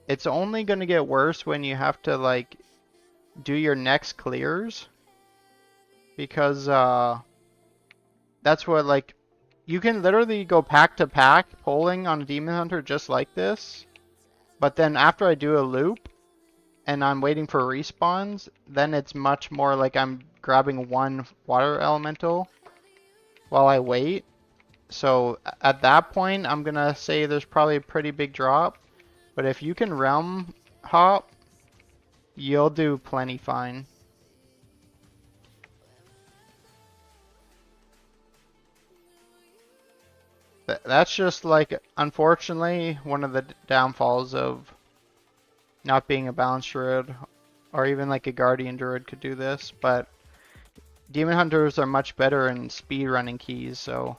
It's only going to get worse when you have to like do your next clears, because that's what, like, you can literally go pack to pack pulling on a demon hunter just like this, but then after I do a loop and I'm waiting for respawns, then it's much more like I'm grabbing one water elemental while I wait. So at that point I'm gonna say there's probably a pretty big drop, but if you can realm hop, you'll do plenty fine. That's just like, unfortunately, one of the downfalls of not being a balanced druid, or even like a guardian druid could do this, but demon hunters are much better in speed running keys, so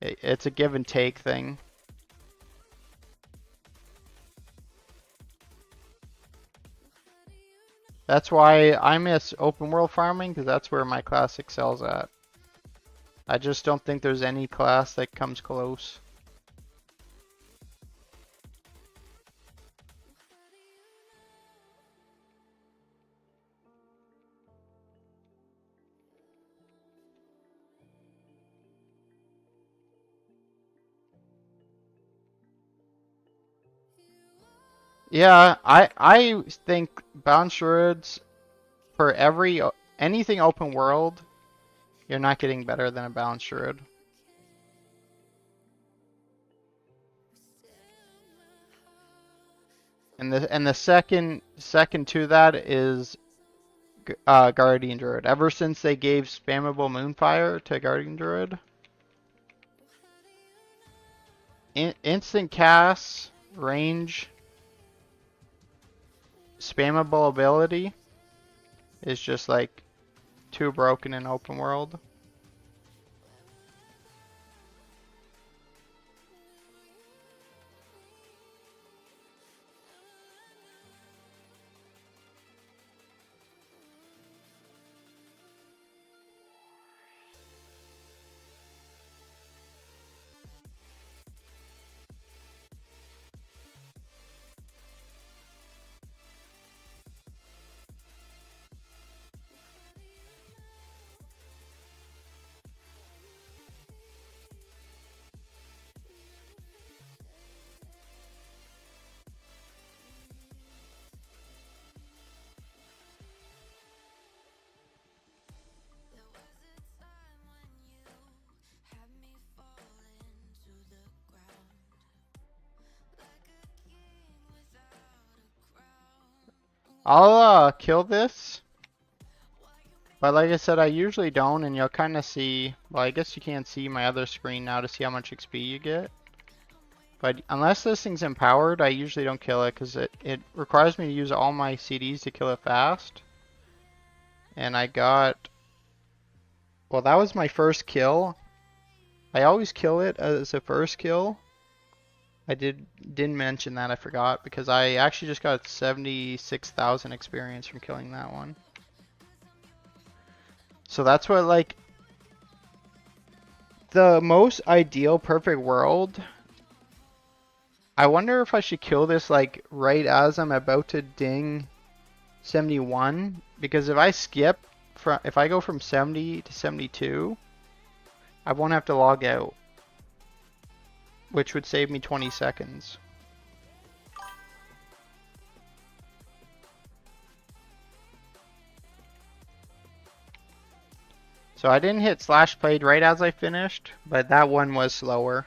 it's a give and take thing. That's why I miss open world farming, because that's where my class excels at. I just don't think there's any class that comes close. Yeah, I think balanced druids, for anything open world, you're not getting better than a balanced druid. And the second to that is Guardian Druid. Ever since they gave spammable Moonfire to Guardian Druid, instant cast, range, spammable ability is just like too broken in open world. I'll kill this, but like I said, I usually don't, and you'll kind of see, well, I guess you can't see my other screen now to see how much XP you get. But unless this thing's empowered, I usually don't kill it because it requires me to use all my CDs to kill it fast. And I got, well, that was my first kill. I always kill it as a first kill. I didn't mention that, I forgot, because I actually just got 76,000 experience from killing that one. So that's what, like, the most ideal perfect world. I wonder if I should kill this like right as I'm about to ding 71, because if I skip from, if I go from 70 to 72, I won't have to log out, which would save me 20 seconds. So I didn't hit slash played right as I finished, but that one was slower.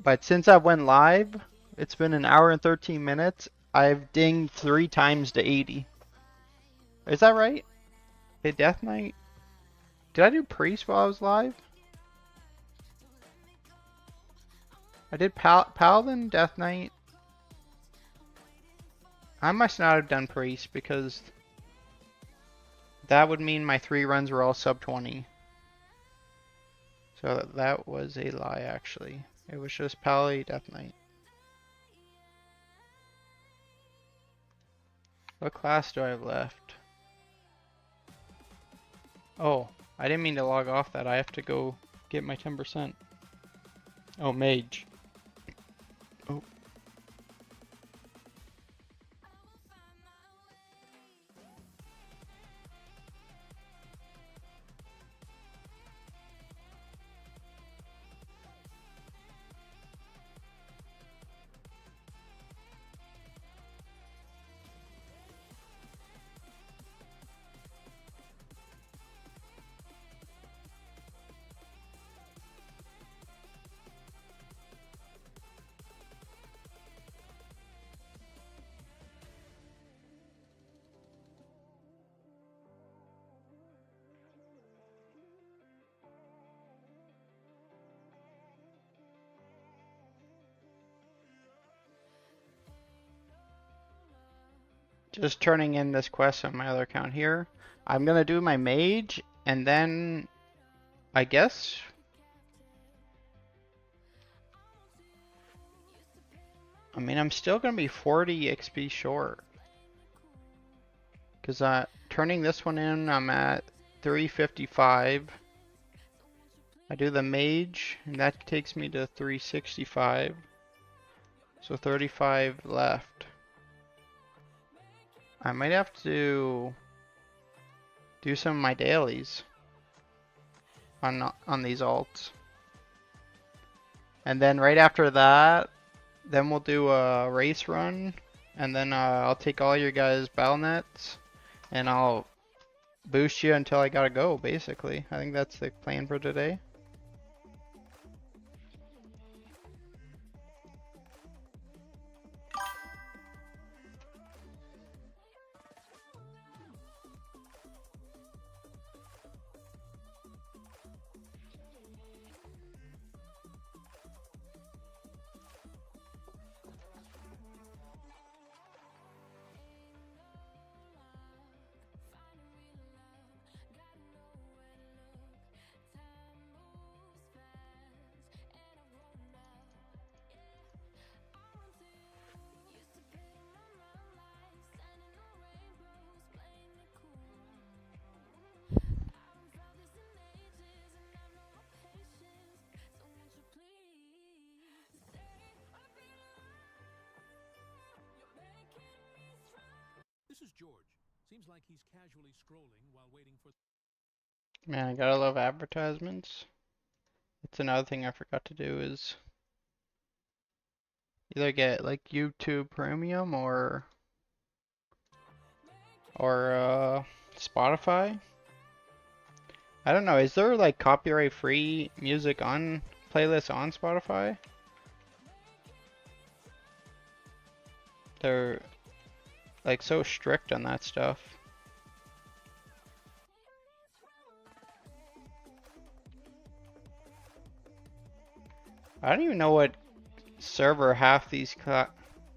But since I went live, it's been an hour and 13 minutes. I've dinged 3 times to 80. Is that right? Hey, Death Knight? Did I do Priest while I was live? I did Paladin, Death Knight. I must not have done Priest because that would mean my 3 runs were all sub 20. So that was a lie, actually. It was just Paladin, Death Knight. What class do I have left? Oh, I didn't mean to log off that. I have to go get my 10%. Oh, Mage. Oh. Just turning in this quest on my other account here. I'm gonna do my mage, and then I guess I'm still gonna be 40 XP short. Cause turning this one in, I'm at 355. I do the mage, and that takes me to 365. So 35 left. I might have to do some of my dailies on these alts. And then right after that, then we'll do a race run, and then I'll take all your guys' battle nets, and I'll boost you until I gotta go, basically. I think that's the plan for today. This is George. Seems like he's casually scrolling while waiting for. Man, I gotta love advertisements. It's another thing I forgot to do is either get like YouTube Premium or Spotify. I don't know, is there like copyright free music on playlists on Spotify? They're like so strict on that stuff. I don't even know what server half these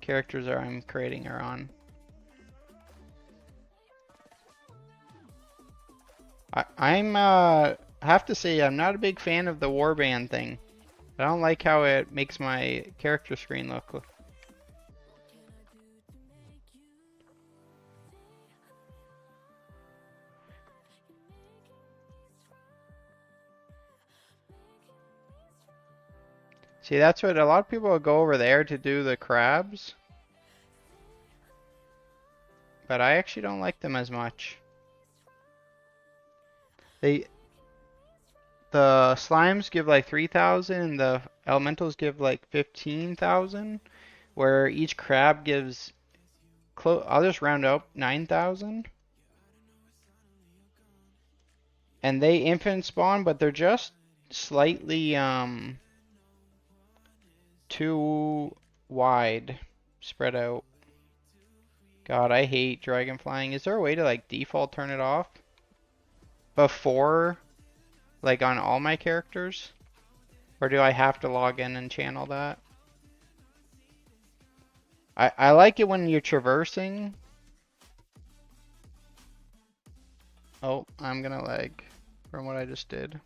characters I'm creating are on. I'm have to say I'm not a big fan of the warband thing. I don't like how it makes my character screen look. See, that's what a lot of people go over there to do the crabs. But I actually don't like them as much. The slimes give like 3,000 and the elementals give like 15,000, where each crab gives I'll just round up 9,000. And they infinite spawn, but they're just slightly too wide spread out. God, I hate dragon flying. Is there a way to like default turn it off before, like on all my characters? Or do I have to log in and channel that? I like it when you're traversing. Oh, I'm gonna lag from what I just did.